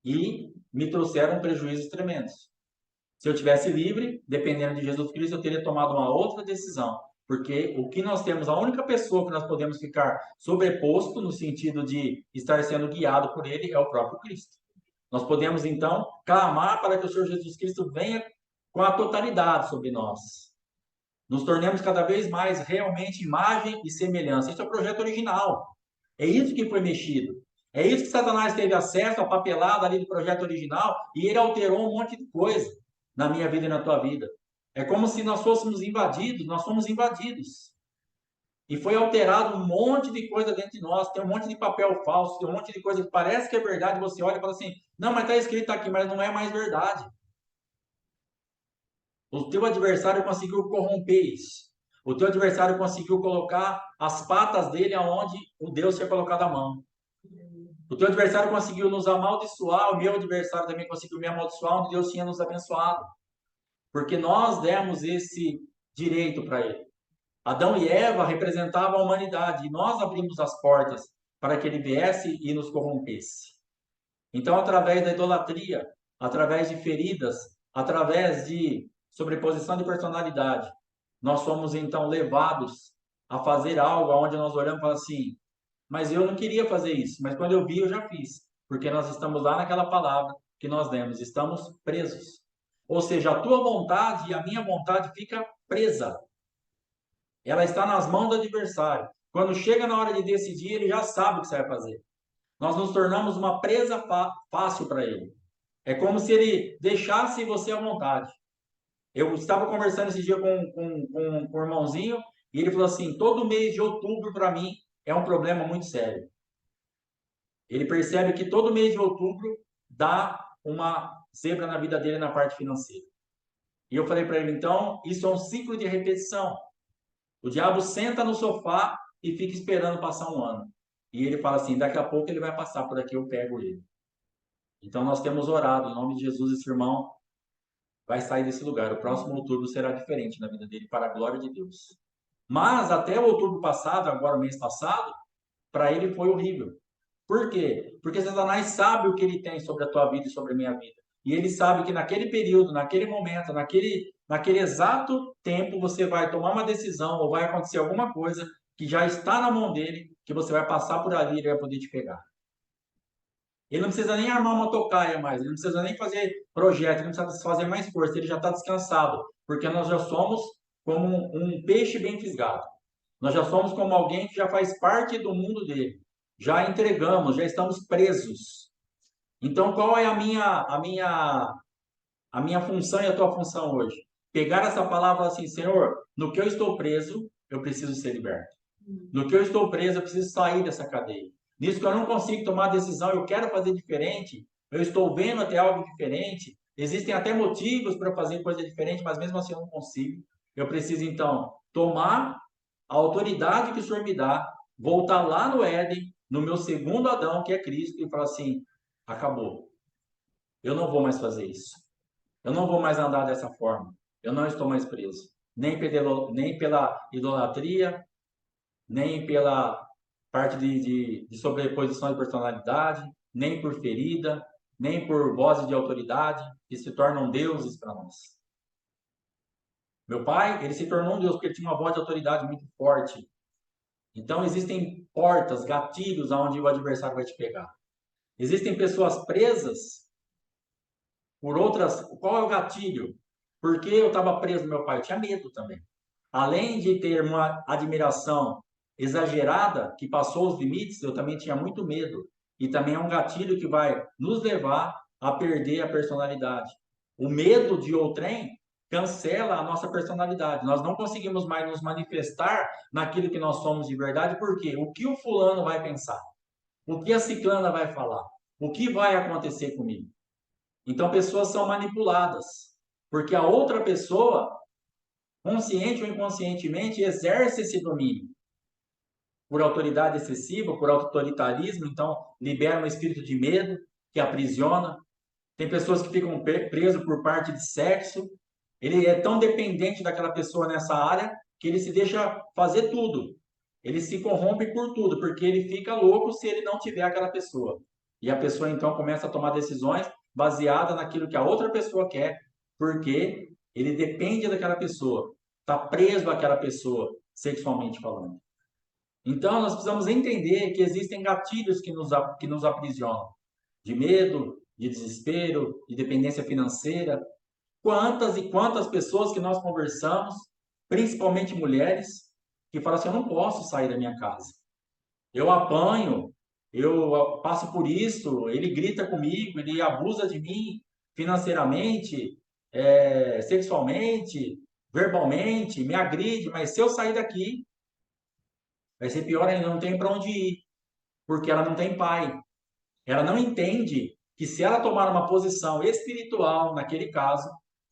A: E me trouxeram prejuízos tremendos. Se eu tivesse livre, dependendo de Jesus Cristo, eu teria tomado uma outra decisão. Porque o que nós temos, a única pessoa que nós podemos ficar sobreposto, no sentido de estar sendo guiado por ele, é o próprio Cristo. Nós podemos, então, clamar para que o Senhor Jesus Cristo venha com a totalidade sobre nós. Nos tornemos cada vez mais realmente imagem e semelhança. Esse é o projeto original. É isso que foi mexido. É isso que Satanás teve acesso, a papelada ali do projeto original, e ele alterou um monte de coisa na minha vida e na tua vida. É como se nós fôssemos invadidos, nós fomos invadidos. E foi alterado um monte de coisa dentro de nós, tem um monte de papel falso, tem um monte de coisa que parece que é verdade, você olha e fala assim, não, mas está escrito aqui, mas não é mais verdade. O teu adversário conseguiu corromper isso. O teu adversário conseguiu colocar as patas dele aonde o Deus tinha colocado a mão. O teu adversário conseguiu nos amaldiçoar, o meu adversário também conseguiu me amaldiçoar onde Deus tinha nos abençoado. Porque nós demos esse direito para ele. Adão e Eva representavam a humanidade e nós abrimos as portas para que ele viesse e nos corrompesse. Então, através da idolatria, através de feridas, através de sobreposição de personalidade, nós somos então levados a fazer algo onde nós olhamos e falamos assim, mas eu não queria fazer isso, mas quando eu vi, eu já fiz, porque nós estamos lá naquela palavra que nós demos, estamos presos. Ou seja, a tua vontade e a minha vontade fica presa. Ela está nas mãos do adversário. Quando chega na hora de decidir, ele já sabe o que você vai fazer. Nós nos tornamos uma presa fácil para ele. É como se ele deixasse você à vontade. Eu estava conversando esse dia com um irmãozinho e ele falou assim: todo mês de outubro para mim é um problema muito sério. Ele percebe que todo mês de outubro dá uma zebra na vida dele na parte financeira. E eu falei para ele, então, isso é um ciclo de repetição. O diabo senta no sofá e fica esperando passar um ano. E ele fala assim, daqui a pouco ele vai passar por aqui, eu pego ele. Então nós temos orado, em nome de Jesus, esse irmão vai sair desse lugar. O próximo outubro será diferente na vida dele, para a glória de Deus. Mas até o outubro passado, agora o mês passado, para ele foi horrível. Por quê? Porque Satanás sabe o que ele tem sobre a tua vida e sobre a minha vida. E ele sabe que naquele período, naquele momento, naquele exato tempo, você vai tomar uma decisão ou vai acontecer alguma coisa que já está na mão dele, que você vai passar por ali e ele vai poder te pegar. Ele não precisa nem armar uma tocaia mais, ele não precisa nem fazer projeto, ele não precisa fazer mais força, ele já está descansado, porque nós já somos como um peixe bem fisgado. Nós já somos como alguém que já faz parte do mundo dele. Já entregamos, já estamos presos. Então, qual é a minha função e a tua função hoje? Pegar essa palavra assim, Senhor, no que eu estou preso, eu preciso ser liberto. No que eu estou preso, eu preciso sair dessa cadeia. Nisso que eu não consigo tomar decisão, eu quero fazer diferente, eu estou vendo até algo diferente, existem até motivos para fazer coisa diferente, mas mesmo assim eu não consigo. Eu preciso então tomar a autoridade que o Senhor me dá, voltar lá no Éden, no meu segundo Adão, que é Cristo, e falar assim: acabou. Eu não vou mais fazer isso. Eu não vou mais andar dessa forma. Eu não estou mais preso. Nem pela idolatria, nem pela parte de sobreposição de personalidade, nem por ferida, nem por vozes de autoridade que se tornam deuses para nós. Meu pai, ele se tornou um Deus porque ele tinha uma voz de autoridade muito forte. Então, existem portas, gatilhos aonde o adversário vai te pegar. Existem pessoas presas por outras. Qual é o gatilho? Porque eu estava preso no meu pai, eu tinha medo também. Além de ter uma admiração exagerada, que passou os limites, eu também tinha muito medo. E também é um gatilho que vai nos levar a perder a personalidade. O medo de outrem cancela a nossa personalidade. Nós não conseguimos mais nos manifestar naquilo que nós somos de verdade, porque o que o fulano vai pensar? O que a ciclana vai falar? O que vai acontecer comigo? Então, pessoas são manipuladas, porque a outra pessoa, consciente ou inconscientemente, exerce esse domínio por autoridade excessiva, por autoritarismo, então libera um espírito de medo que aprisiona. Tem pessoas que ficam presas por parte de sexo. Ele é tão dependente daquela pessoa nessa área que ele se deixa fazer tudo. Ele se corrompe por tudo, porque ele fica louco se ele não tiver aquela pessoa. E a pessoa então começa a tomar decisões baseadas naquilo que a outra pessoa quer, porque ele depende daquela pessoa, está preso àquela pessoa, sexualmente falando. Então, nós precisamos entender que existem gatilhos que nos aprisionam, de medo, de desespero, de dependência financeira. Quantas e quantas pessoas que nós conversamos, principalmente mulheres, que falam assim: eu não posso sair da minha casa. Eu apanho, eu passo por isso, ele grita comigo, ele abusa de mim financeiramente, sexualmente, verbalmente, me agride, mas se eu sair daqui, vai ser pior ainda, não tenho para onde ir, porque ela não tem pai. Ela não entende que se ela tomar uma posição espiritual naquele caso,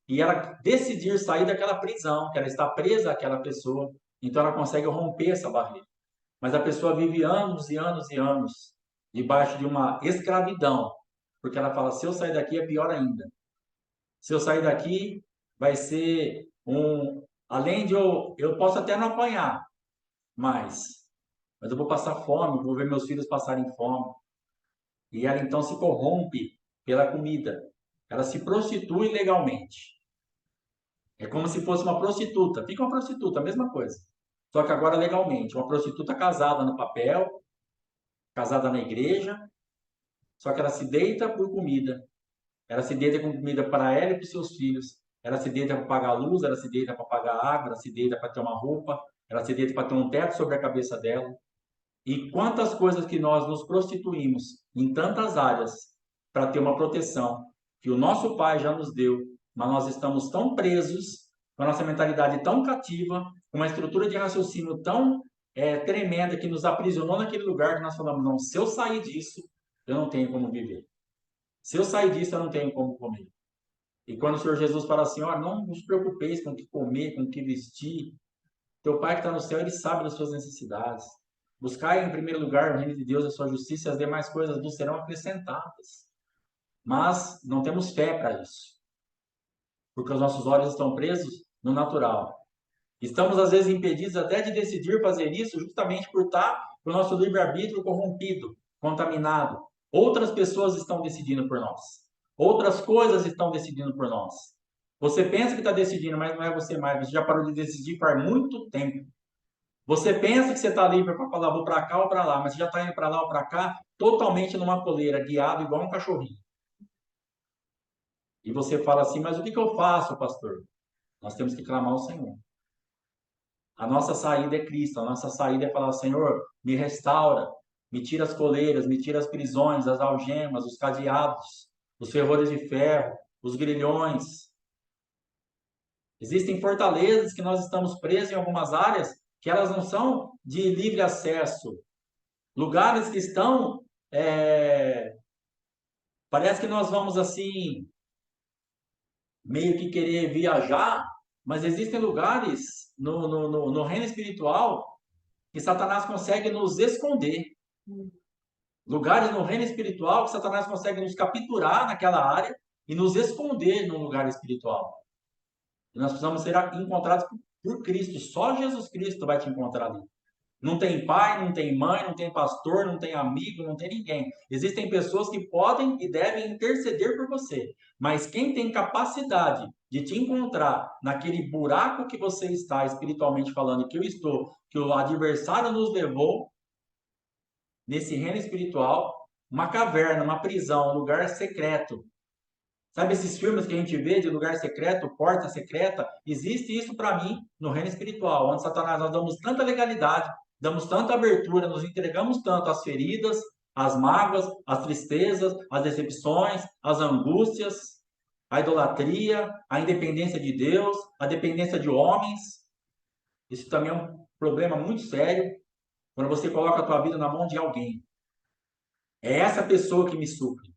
A: e ela decidir sair daquela prisão, que ela está presa àquela pessoa, então ela consegue romper essa barreira. Mas a pessoa vive anos e anos e anos debaixo de uma escravidão, porque ela fala: se eu sair daqui é pior ainda. Se eu sair daqui, vai ser um. Além de eu posso até não apanhar, mas eu vou passar fome, vou ver meus filhos passarem fome. E ela então se corrompe pela comida. Ela se prostitui legalmente. É como se fosse uma prostituta. Fica uma prostituta, a mesma coisa. Só que agora legalmente. Uma prostituta casada no papel, casada na igreja, só que ela se deita por comida. Ela se deita com comida para ela e para os seus filhos. Ela se deita para pagar a luz, ela se deita para pagar a água, ela se deita para ter uma roupa, ela se deita para ter um teto sobre a cabeça dela. E quantas coisas que nós nos prostituímos em tantas áreas para ter uma proteção que o nosso Pai já nos deu, mas nós estamos tão presos, com a nossa mentalidade tão cativa, com uma estrutura de raciocínio tão tremenda que nos aprisionou naquele lugar que nós falamos: não, se eu sair disso, eu não tenho como viver. Se eu sair disso, eu não tenho como comer. E quando o Senhor Jesus fala assim, ó, não vos preocupeis com o que comer, com o que vestir, teu Pai que está no céu, Ele sabe das suas necessidades. Buscai em primeiro lugar o reino de Deus, a sua justiça, e as demais coisas vos serão acrescentadas. Mas não temos fé para isso, porque os nossos olhos estão presos no natural. Estamos, às vezes, impedidos até de decidir fazer isso, justamente por estar com o nosso livre-arbítrio corrompido, contaminado. Outras pessoas estão decidindo por nós. Outras coisas estão decidindo por nós. Você pensa que está decidindo, mas não é você mais. Você já parou de decidir faz muito tempo. Você pensa que você está livre para falar, vou para cá ou para lá, mas você já está indo para lá ou para cá, totalmente numa coleira, guiado igual um cachorrinho. E você fala assim, mas o que eu faço, pastor? Nós temos que clamar ao Senhor. A nossa saída é Cristo, a nossa saída é falar, Senhor, me restaura, me tira as coleiras, me tira as prisões, as algemas, os cadeados, os ferrolhos de ferro, os grilhões. Existem fortalezas que nós estamos presos em algumas áreas que elas não são de livre acesso. Lugares que estão, parece que nós vamos assim, meio que querer viajar, mas existem lugares no reino espiritual que Satanás consegue nos esconder. Lugares no reino espiritual que Satanás consegue nos capturar naquela área e nos esconder no lugar espiritual. E nós precisamos ser encontrados por Cristo. Só Jesus Cristo vai te encontrar ali. Não tem pai, não tem mãe, não tem pastor, não tem amigo, não tem ninguém. Existem pessoas que podem e devem interceder por você. Mas quem tem capacidade de te encontrar naquele buraco que você está espiritualmente falando, que eu estou, que o adversário nos levou, nesse reino espiritual, uma caverna, uma prisão, um lugar secreto. Sabe esses filmes que a gente vê de lugar secreto, porta secreta? Existe isso para mim no reino espiritual, onde Satanás nós damos tanta legalidade, damos tanta abertura, nos entregamos tanto às feridas, às mágoas, às tristezas, às decepções, às angústias, à idolatria, à independência de Deus, à dependência de homens. Isso também é um problema muito sério, quando você coloca a tua vida na mão de alguém. É essa pessoa que me supre.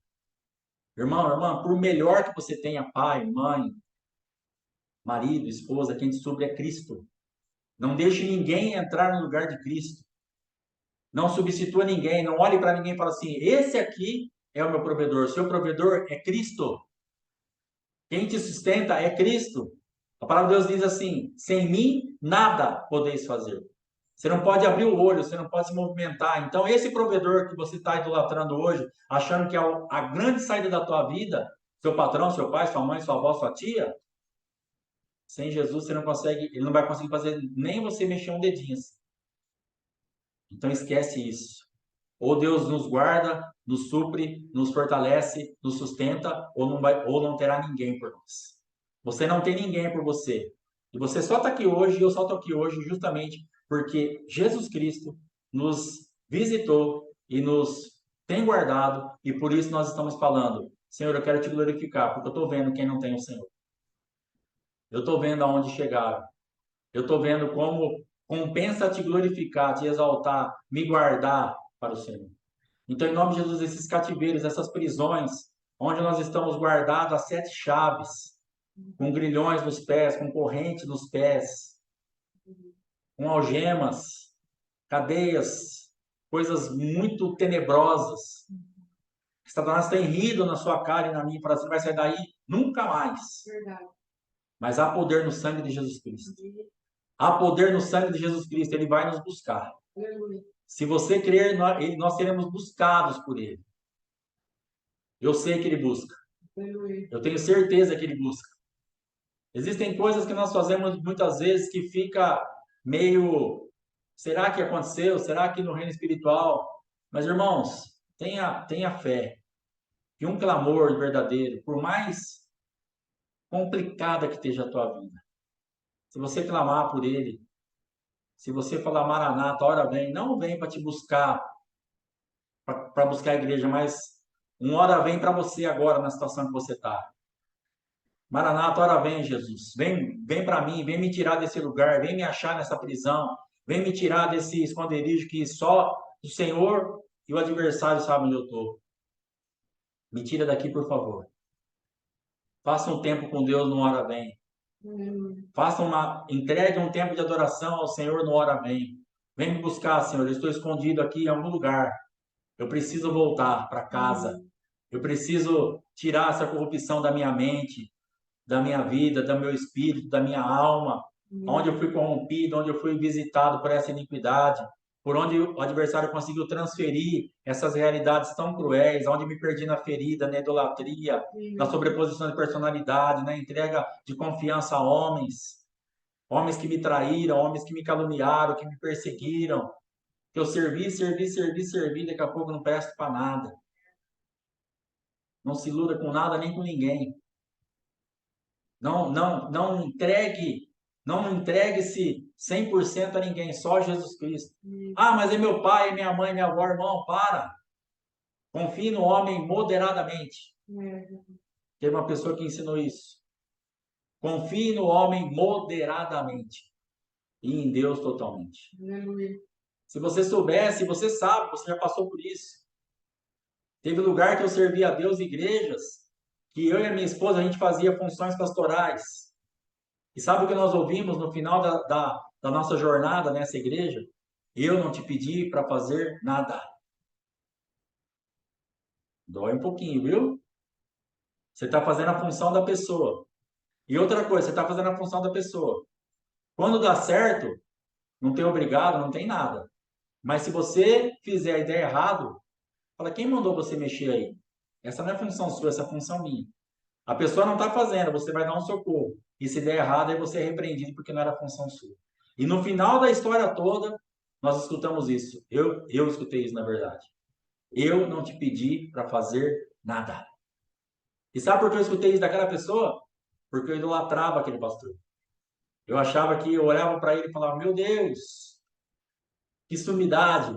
A: Irmão, irmã, por melhor que você tenha pai, mãe, marido, esposa, quem te supre é Cristo. Não deixe ninguém entrar no lugar de Cristo. Não substitua ninguém, não olhe para ninguém e fale assim, esse aqui é o meu provedor. Seu provedor é Cristo. Quem te sustenta é Cristo. A palavra de Deus diz assim, sem mim nada podeis fazer. Você não pode abrir o olho, você não pode se movimentar. Então, esse provedor que você está idolatrando hoje, achando que é a grande saída da tua vida, seu patrão, seu pai, sua mãe, sua avó, sua tia, sem Jesus você não consegue, ele não vai conseguir fazer nem você mexer um dedinho. Então, esquece isso. Ou Deus nos guarda, nos supre, nos fortalece, nos sustenta, ou não terá ninguém por nós. Você não tem ninguém por você. E você só está aqui hoje, e eu só estou aqui hoje justamente porque Jesus Cristo nos visitou e nos tem guardado, e por isso nós estamos falando, Senhor, eu quero te glorificar, porque eu estou vendo quem não tem o Senhor. Eu estou vendo aonde chegaram. Eu estou vendo como compensa te glorificar, te exaltar, me guardar para o Senhor. Então, em nome de Jesus, esses cativeiros, essas prisões, onde nós estamos guardados a 7 chaves, com grilhões nos pés, com correntes nos pés, com algemas, cadeias, coisas muito tenebrosas. Satanás tem rido na sua cara e na minha, e fala assim, vai sair daí nunca mais. Verdade. Mas há poder no sangue de Jesus Cristo. Há poder no sangue de Jesus Cristo, ele vai nos buscar. Se você crer, nós seremos buscados por ele. Eu sei que ele busca. Eu tenho certeza que ele busca. Existem coisas que nós fazemos muitas vezes que fica meio, será que aconteceu? Será que no reino espiritual? Mas irmãos, tenha fé. Que um clamor verdadeiro, por mais complicada que esteja a tua vida, se você clamar por ele, se você falar Maranata, a hora vem, não vem para te buscar, para buscar a igreja, mas uma hora vem para você agora na situação que você está. Maranata, hora vem, Jesus. Vem para mim, vem me tirar desse lugar, vem me achar nessa prisão, vem me tirar desse esconderijo que só o Senhor e o adversário sabem onde eu estou. Me tira daqui, por favor. Faça um tempo com Deus no hora bem. Entregue um tempo de adoração ao Senhor no hora bem. Vem me buscar, Senhor. Eu estou escondido aqui em algum lugar. Eu preciso voltar para casa. Eu preciso tirar essa corrupção da minha mente, da minha vida, do meu espírito, da minha alma, onde eu fui corrompido, onde eu fui visitado por essa iniquidade, por onde o adversário conseguiu transferir essas realidades tão cruéis, onde me perdi na ferida, na idolatria, na sobreposição de personalidade, na entrega de confiança a homens, homens que me traíram, homens que me caluniaram, que me perseguiram, que eu servi, daqui a pouco não presto para nada. Não se iluda com nada nem com ninguém. Não entregue-se 100% a ninguém, só Jesus Cristo. Ah, mas é meu pai, minha mãe, minha avó, irmão, para. Confie no homem moderadamente. Teve uma pessoa que ensinou isso. Confie no homem moderadamente e em Deus totalmente. Se você soubesse, você sabe, você já passou por isso. Teve lugar que eu servi a Deus, igrejas, que eu e a minha esposa, a gente fazia funções pastorais. E sabe o que nós ouvimos no final da nossa jornada nessa igreja? Eu não te pedi para fazer nada. Dói um pouquinho, viu? Você está fazendo a função da pessoa. E outra coisa, você está fazendo a função da pessoa. Quando dá certo, não tem obrigado, não tem nada. Mas se você fizer a ideia errado, fala, quem mandou você mexer aí? Essa não é função sua, essa é função minha. A pessoa não está fazendo, você vai dar um socorro. E se der errado, aí você é repreendido porque não era função sua. E no final da história toda, nós escutamos isso. Eu escutei isso, na verdade. Eu não te pedi para fazer nada. E sabe por que eu escutei isso daquela pessoa? Porque eu idolatrava aquele pastor. Eu achava que eu olhava para ele e falava, meu Deus, que sumidade,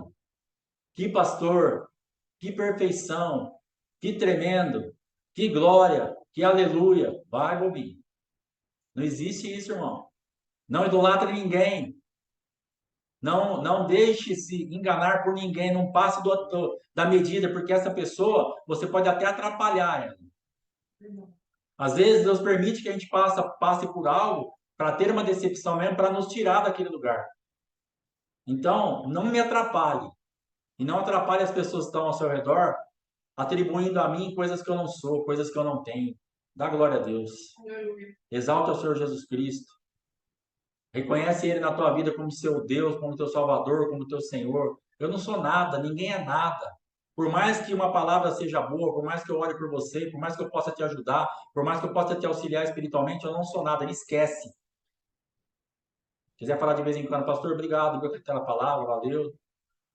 A: que pastor, que perfeição, que tremendo, que glória, que aleluia. Vai, bobinho. Não existe isso, irmão. Não idolatre ninguém. Não deixe se enganar por ninguém. Não passe da medida, porque essa pessoa, você pode até atrapalhar ela. Às vezes, Deus permite que a gente passe por algo para ter uma decepção mesmo, para nos tirar daquele lugar. Então, não me atrapalhe. E não atrapalhe as pessoas que estão ao seu redor, atribuindo a mim coisas que eu não sou, coisas que eu não tenho. Dá glória a Deus. Exalte ao Senhor Jesus Cristo. Reconhece Ele na tua vida como seu Deus, como teu Salvador, como teu Senhor. Eu não sou nada, ninguém é nada. Por mais que uma palavra seja boa, por mais que eu ore por você, por mais que eu possa te ajudar, por mais que eu possa te auxiliar espiritualmente, eu não sou nada. Ele esquece. Quiser falar de vez em quando, pastor, obrigado por aquela palavra, valeu.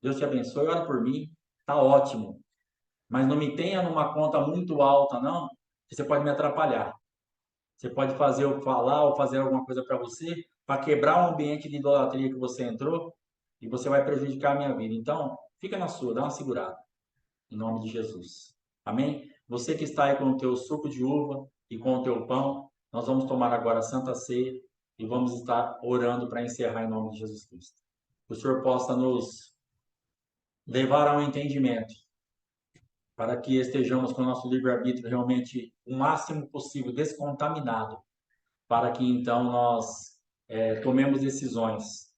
A: Deus te abençoe, ora por mim. Tá ótimo. Mas não me tenha numa conta muito alta, não, que você pode me atrapalhar. Você pode fazer eu falar ou fazer alguma coisa para você, para quebrar o ambiente de idolatria que você entrou, e você vai prejudicar a minha vida. Então, fica na sua, dá uma segurada. Em nome de Jesus. Amém? Você que está aí com o teu suco de uva e com o teu pão, nós vamos tomar agora a Santa Ceia e vamos estar orando para encerrar em nome de Jesus Cristo. Que o Senhor possa nos levar ao entendimento, para que estejamos com o nosso livre-arbítrio realmente o máximo possível descontaminado, para que então nós tomemos decisões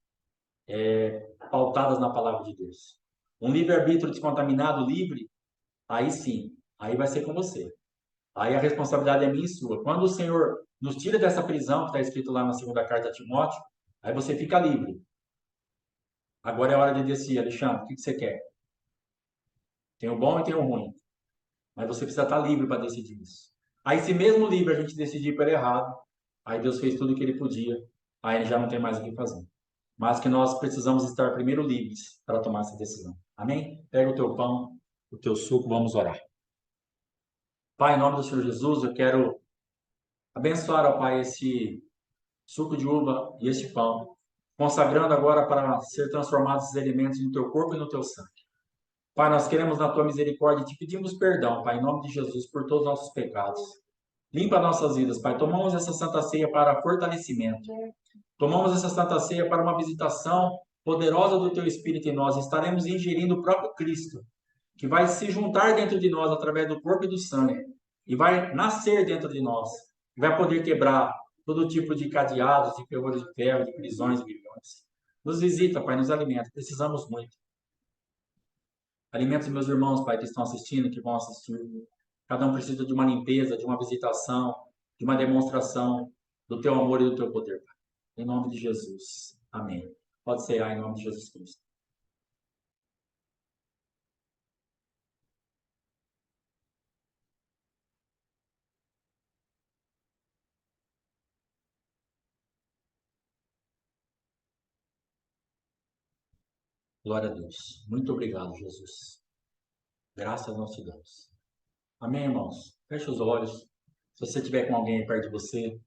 A: pautadas na palavra de Deus. Um livre-arbítrio descontaminado, livre, aí sim, aí vai ser com você. Aí a responsabilidade é minha e sua. Quando o Senhor nos tira dessa prisão, que está escrito lá na segunda carta a Timóteo, aí você fica livre. Agora é hora de decidir, Alexandre, o que você quer? Tem o bom e tem o ruim. Mas você precisa estar livre para decidir isso. Aí, se mesmo livre a gente decidir pelo errado, aí Deus fez tudo o que ele podia, aí ele já não tem mais o que fazer. Mas que nós precisamos estar primeiro livres para tomar essa decisão. Amém? Pega o teu pão, o teu suco, vamos orar. Pai, em nome do Senhor Jesus, eu quero abençoar, ó Pai, esse suco de uva e este pão, consagrando agora para ser transformados esses elementos no teu corpo e no teu sangue. Pai, nós queremos na tua misericórdia te pedimos perdão, Pai, em nome de Jesus, por todos os nossos pecados. Limpa nossas vidas, Pai. Tomamos essa Santa Ceia para fortalecimento. Tomamos essa Santa Ceia para uma visitação poderosa do Teu Espírito em nós. Estaremos ingerindo o próprio Cristo, que vai se juntar dentro de nós através do corpo e do sangue, e vai nascer dentro de nós. vai poder quebrar todo tipo de cadeados, de ferrolhos de ferro, de prisões e grilhões. Nos visita, Pai, nos alimenta. Precisamos muito. Alimenta os meus irmãos, Pai, que estão assistindo, que vão assistir. Cada um precisa de uma limpeza, de uma visitação, de uma demonstração do teu amor e do teu poder, Pai. Em nome de Jesus. Amém. Pode ser, em nome de Jesus Cristo. Glória a Deus. Muito obrigado, Jesus. Graças nós te damos. Amém, irmãos? Feche os olhos. Se você estiver com alguém perto de você,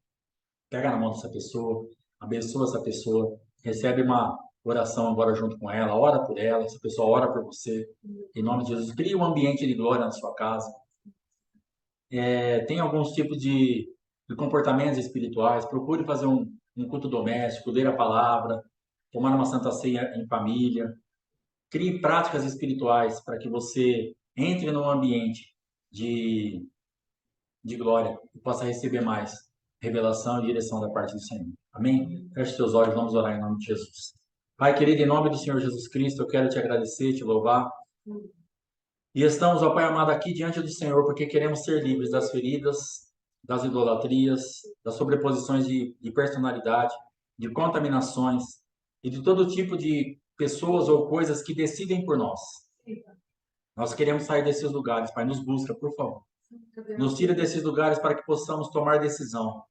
A: pega na mão dessa pessoa, abençoa essa pessoa, recebe uma oração agora junto com ela, ora por ela, essa pessoa ora por você. Em nome de Jesus, crie um ambiente de glória na sua casa. Tem alguns tipos de comportamentos espirituais, procure fazer um culto doméstico, ler a palavra, tomar uma santa ceia em família. Crie práticas espirituais para que você entre num ambiente de, de glória e possa receber mais revelação e direção da parte do Senhor. Amém? Feche seus olhos, vamos orar em nome de Jesus. Pai querido, em nome do Senhor Jesus Cristo, eu quero te agradecer, te louvar. E estamos, ó Pai amado, aqui diante do Senhor porque queremos ser livres das feridas, das idolatrias, das sobreposições de personalidade, de contaminações e de todo tipo de pessoas ou coisas que decidem por nós. Nós queremos sair desses lugares, Pai, nos busca, por favor. Nos tira desses lugares para que possamos tomar decisão,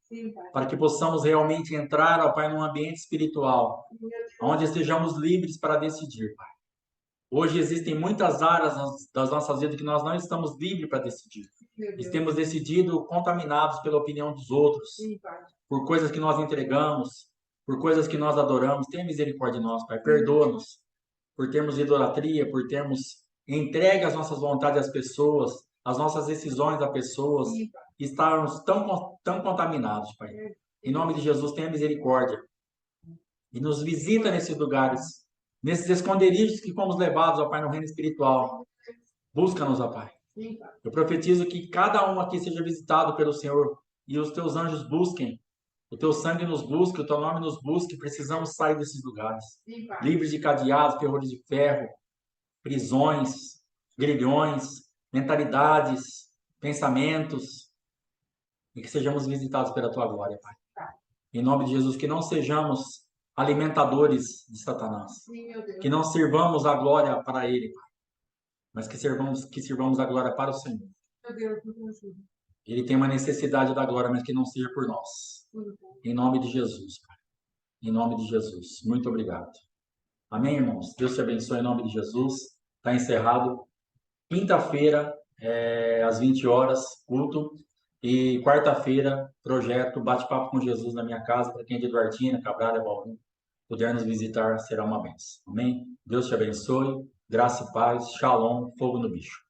A: para que possamos realmente entrar, ó Pai, num ambiente espiritual, onde estejamos livres para decidir, Pai. Hoje existem muitas áreas das nossas vidas que nós não estamos livres para decidir. Estamos decidido contaminados pela opinião dos outros, por coisas que nós entregamos, por coisas que nós adoramos. Tenha misericórdia de nós, Pai. Perdoa-nos por termos idolatria, por termos entregue as nossas vontades às pessoas, as nossas decisões a pessoas, e estarmos tão contaminados, Pai. Em nome de Jesus, tenha misericórdia e nos visita nesses lugares, nesses esconderijos que fomos levados, ó Pai, no reino espiritual. Busca-nos, ó Pai. Eu profetizo que cada um aqui seja visitado pelo Senhor e os teus anjos busquem, o teu sangue nos busque, o teu nome nos busque. Precisamos sair desses lugares, livres de cadeados, ferrolhos de ferro, prisões, grilhões, mentalidades, pensamentos, e que sejamos visitados pela tua glória, Pai. Em nome de Jesus, que não sejamos alimentadores de Satanás, que não sirvamos a glória para ele, Pai, mas que sirvamos a glória para o Senhor. Ele tem uma necessidade da glória, mas que não seja por nós. Em nome de Jesus, Pai. Em nome de Jesus. Muito obrigado. Amém, irmãos? Deus te abençoe em nome de Jesus. Está encerrado. Quinta-feira, às 20 horas, culto. E quarta-feira, projeto Bate-Papo com Jesus na minha casa. Para quem é de Duartina, Cabral, Bauru, puder nos visitar, será uma bênção. Amém? Deus te abençoe. Graça e paz. Shalom. Fogo no bicho.